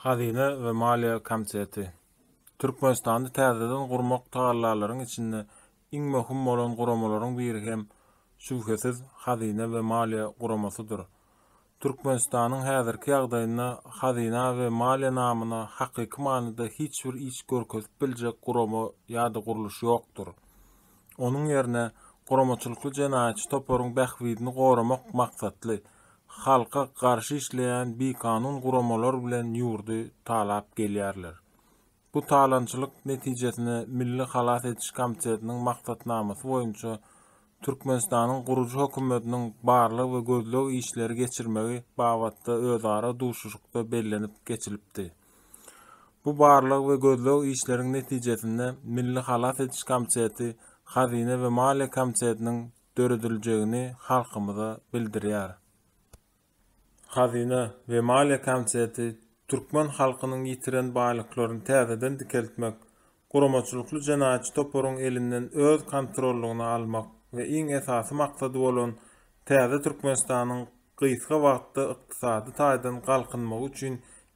Hazine we Maliýe Komiteti Türkmenistany täzeden gurmak tagallalaryň içinde iň möhüm bolan guramalaryň biri hem şüphesiz hazine we maliýe guramasydyr. Türkmenistanyň häzirki ýagdaýynda hazina we maliýe namyna hakyky manyda hiç bir iş görkezip biljek gurama ýa-da guruluş ýokdur. Onuň ýerine guramaçylykly jenaýatçy toparyň bähwidini goramak maksatly halka garşy işleýän bikanun guramalar bilen ýurdy talap gelýärler. Bu talançylyk netijesini Milli Halat Etiş Komitetiniň maksatnamasy boýunça Türkmenistanyň gurucu hökümetiniň barlyk we gözleg işleri geçirmegi babatda özara duşuşykda bellenip geçilipdi. Bu barlyk we gözleg işleriň netijesinde Milli Halat Etiş Komiteti Hazine we Maliýe Komitetiniň döredilýägini halkymyza bildirýär. Hazine we Maliýe Komiteti Türkmen halkynyň ýitiren baýlyklaryny täzeden dikeltmek, guramaçylykly jenaýatçy toparyň elinden öz kontrollugyny almak we iň esasy maksady bolan täze Türkmenistanyň gysga wagtda ykdysady taýdan galkynmagy üçin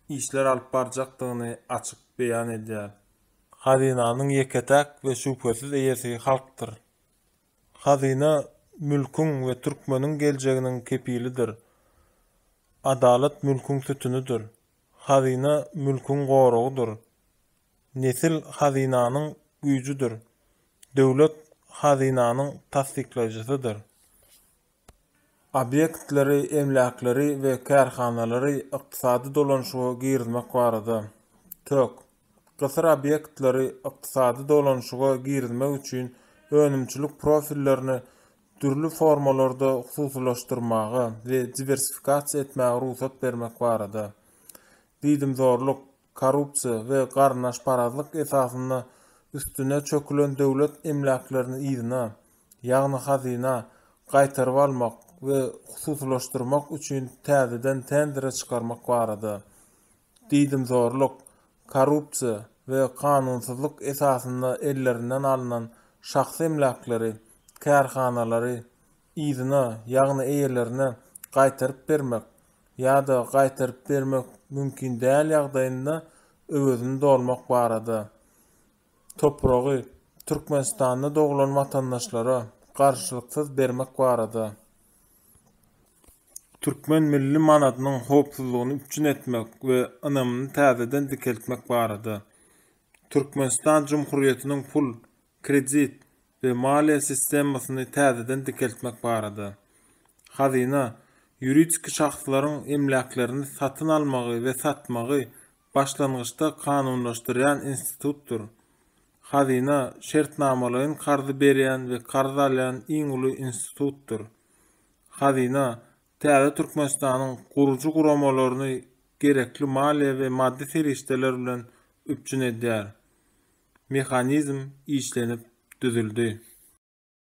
işler alyp barjakdygyny açyk beýan edýär. Hazinanyň ýeketäk we şüphesiz eýesi halkdyr. Hazina mülküň we türkmeniň geljeginiň kepilidir. Adalet mülküň sütünüdür. Hazina mülküň goragydyr. Nesil hazinanyň güýjüdür. Döwlet hazinanyň tasdiklaýjysydyr. Obyektleri, emlakleri we kärhanalary ykdysady dolanşyga girmek barada. Tök. Gysır obyektleri ykdysady dolanşyga girmek üçin önümçilik profillerini türlü formalarda hususlaşdyrmagy we diversifikasiýa etmäge ruhsat bermek barada. Didimzorluk, korrupsiýa we garnaşparazlyk esasyna üstüne çökülen döwlet emlaklaryny ýygyna, ýagny hazina gaýtaryp almak we hususlaşdyrmak üçin täzeden tendere çykarmak barada. Didimzorluk, korrupsiýa we kanunsyzlyk esasyna ellerinden alynan şahsy emlaklary, kärhanalary ýygyna, ýagny eýerlerine gaýtaryp bermek ýa-da gaýtaryp bermek mümkin däl ýagdaýynda öwedini dolmak barada. Topragy Türkmenistanda doglan watandaşlara garşylyksız bermek barada. Türkmen milli manatynyň hopsuzlygyny üçin etmek we anamyny täzeden dikeltmek barada. Türkmenistan Cumhuriýetiniň pul, kredit we maliýe sistemasyny täzeden dikeltmek barada. Hazina ýuridik şahslaryň emlaklaryny satyn almagy we satmagy başlangyçda kanunlaşdyrýan institutdur. Hazina şertnamalaryň kardy berýän we kardy alýan iň uly institutdur. Hazina täze Türkmenistanyň gurucu guramalaryny gerekli maliýe we maddi serişdeler bilen üpjün edýär. Mehanizm işlenip düzüldi.